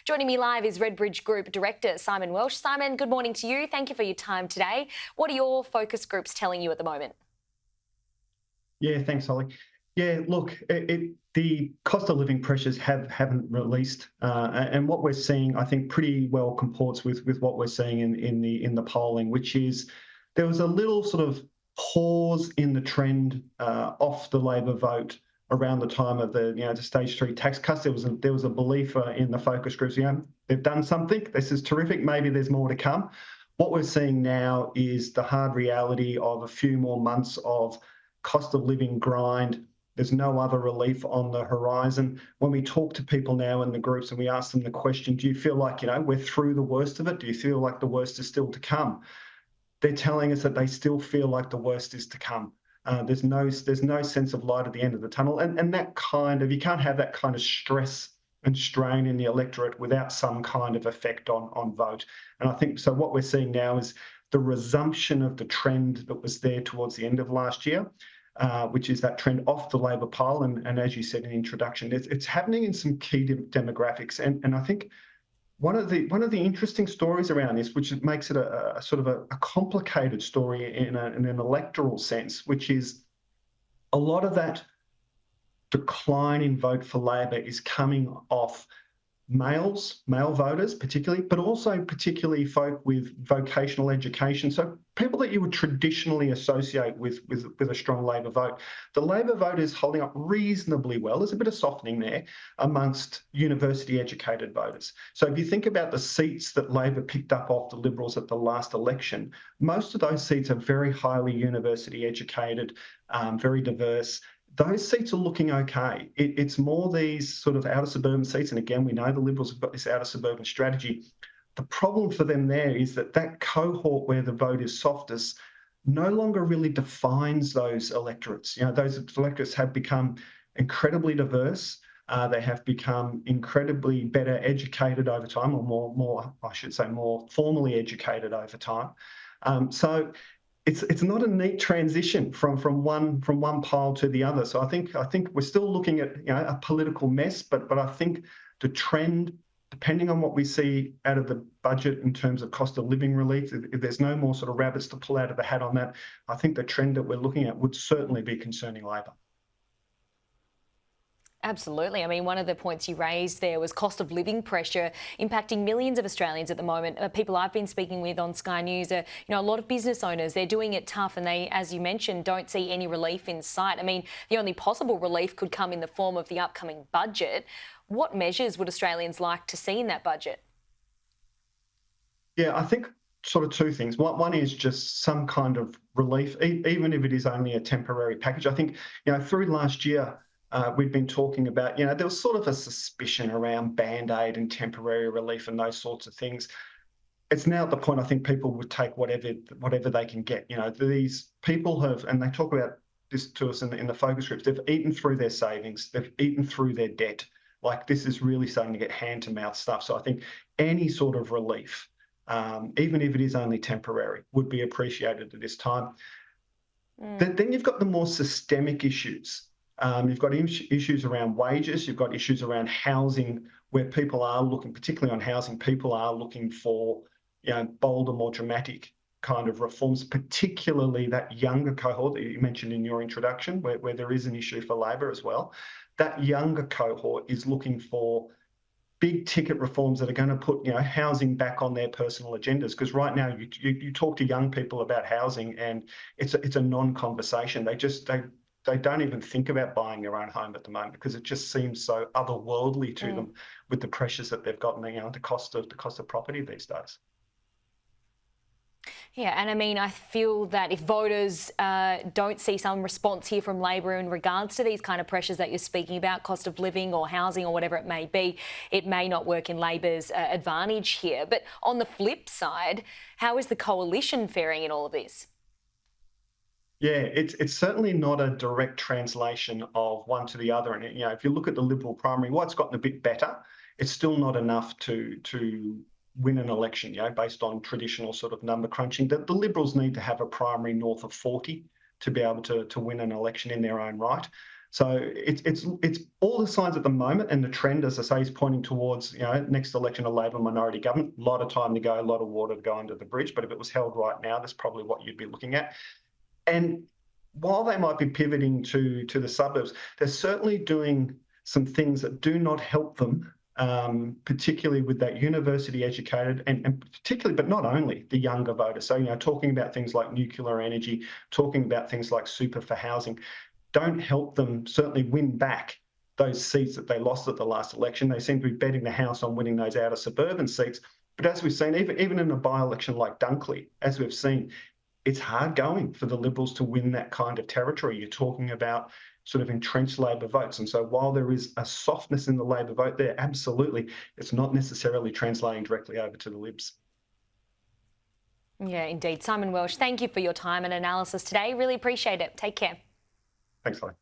Joining me live is Redbridge Group Director Simon Welsh. Simon, good morning to you. Thank you for your time today. What are your focus groups telling you at the moment? Yeah, thanks, Holly. Yeah, look, the cost of living pressures haven't released, and what we're seeing, I think, pretty well comports with what we're seeing in the polling, which is there was a little sort of pause in the trend off the Labor vote around the time of the stage 3 tax cuts. There was a belief in the focus groups. They've done something. This is terrific. Maybe there's more to come. What we're seeing now is the hard reality of a few more months of cost of living grind. There's no other relief on the horizon. When we talk to people now in the groups and we ask them the question, do you feel like, we're through the worst of it? Do you feel like the worst is still to come? They're telling us that they still feel like the worst is to come. There's no sense of light at the end of the tunnel. And that you can't have that kind of stress and strain in the electorate without some kind of effect on vote. And I think so what we're seeing now is the resumption of the trend that was there towards the end of last year, which is that trend off the Labor poll. And as you said in the introduction, it's happening in some key demographics. And I think one of the interesting stories around this, which makes it a sort of a complicated story in an electoral sense, which is a lot of that decline in vote for Labor is coming off male voters particularly, but also particularly folk with vocational education. So people that you would traditionally associate with a strong Labor vote. The Labor vote is holding up reasonably well. There's a bit of softening there amongst university educated voters. So if you think about the seats that Labor picked up off the Liberals at the last election, most of those seats are very highly university educated, very diverse. Those seats are looking okay. It's more these sort of outer suburban seats. And again, we know the Liberals have got this outer suburban strategy. The problem for them there is that cohort where the vote is softest no longer really defines those electorates. Those electorates have become incredibly diverse. They have become incredibly better educated over time, or more, I should say, more formally educated over time. So it's not a neat transition from one pile to the other. So I think we're still looking at a political mess, but I think the trend, depending on what we see out of the budget in terms of cost of living relief, if there's no more sort of rabbits to pull out of the hat on that, I think the trend that we're looking at would certainly be concerning Labor. Absolutely. I mean, one of the points you raised there was cost of living pressure impacting millions of Australians at the moment. People I've been speaking with on Sky News are, a lot of business owners, they're doing it tough and they, as you mentioned, don't see any relief in sight. I mean, the only possible relief could come in the form of the upcoming budget. What measures would Australians like to see in that budget? Yeah, I think sort of two things. One is just some kind of relief, even if it is only a temporary package. I think, through last year, we've been talking about, there was sort of a suspicion around Band-Aid and temporary relief and those sorts of things. It's now at the point I think people would take whatever they can get. These people have, and they talk about this to us in the focus groups, they've eaten through their savings, they've eaten through their debt. Like, this is really starting to get hand-to-mouth stuff. So I think any sort of relief, even if it is only temporary, would be appreciated at this time. Then you've got the more systemic issues. You've got issues around wages, you've got issues around housing, where people are looking, particularly on housing, people are looking for bolder, more dramatic kind of reforms, particularly that younger cohort that you mentioned in your introduction, where there is an issue for Labor as well. That younger cohort is looking for big ticket reforms that are going to put housing back on their personal agendas, because right now you talk to young people about housing and it's a non-conversation. They don't even think about buying their own home at the moment because it just seems so otherworldly to them with the pressures that they've got, the cost of property these days. Yeah, and I mean, I feel that if voters don't see some response here from Labor in regards to these kind of pressures that you're speaking about, cost of living or housing or whatever it may be, it may not work in Labor's advantage here. But on the flip side, how is the coalition faring in all of this? Yeah, it's certainly not a direct translation of one to the other. And if you look at the Liberal primary, it's gotten a bit better. It's still not enough to win an election, based on traditional sort of number crunching. The Liberals need to have a primary north of 40 to be able to win an election in their own right. So it's all the signs at the moment, and the trend, as I say, is pointing towards, next election a Labor minority government. A lot of time to go, a lot of water to go under the bridge. But if it was held right now, that's probably what you'd be looking at. And while they might be pivoting to the suburbs, they're certainly doing some things that do not help them, particularly with that university educated and particularly, but not only, the younger voters. So, talking about things like nuclear energy, talking about things like super for housing, don't help them certainly win back those seats that they lost at the last election. They seem to be betting the house on winning those outer suburban seats. But as we've seen, even in a by-election like Dunkley, as we've seen, it's hard going for the Liberals to win that kind of territory. You're talking about sort of entrenched Labor votes. And so while there is a softness in the Labor vote there, absolutely, it's not necessarily translating directly over to the Libs. Yeah, indeed. Simon Welsh, thank you for your time and analysis today. Really appreciate it. Take care. Thanks, Holly.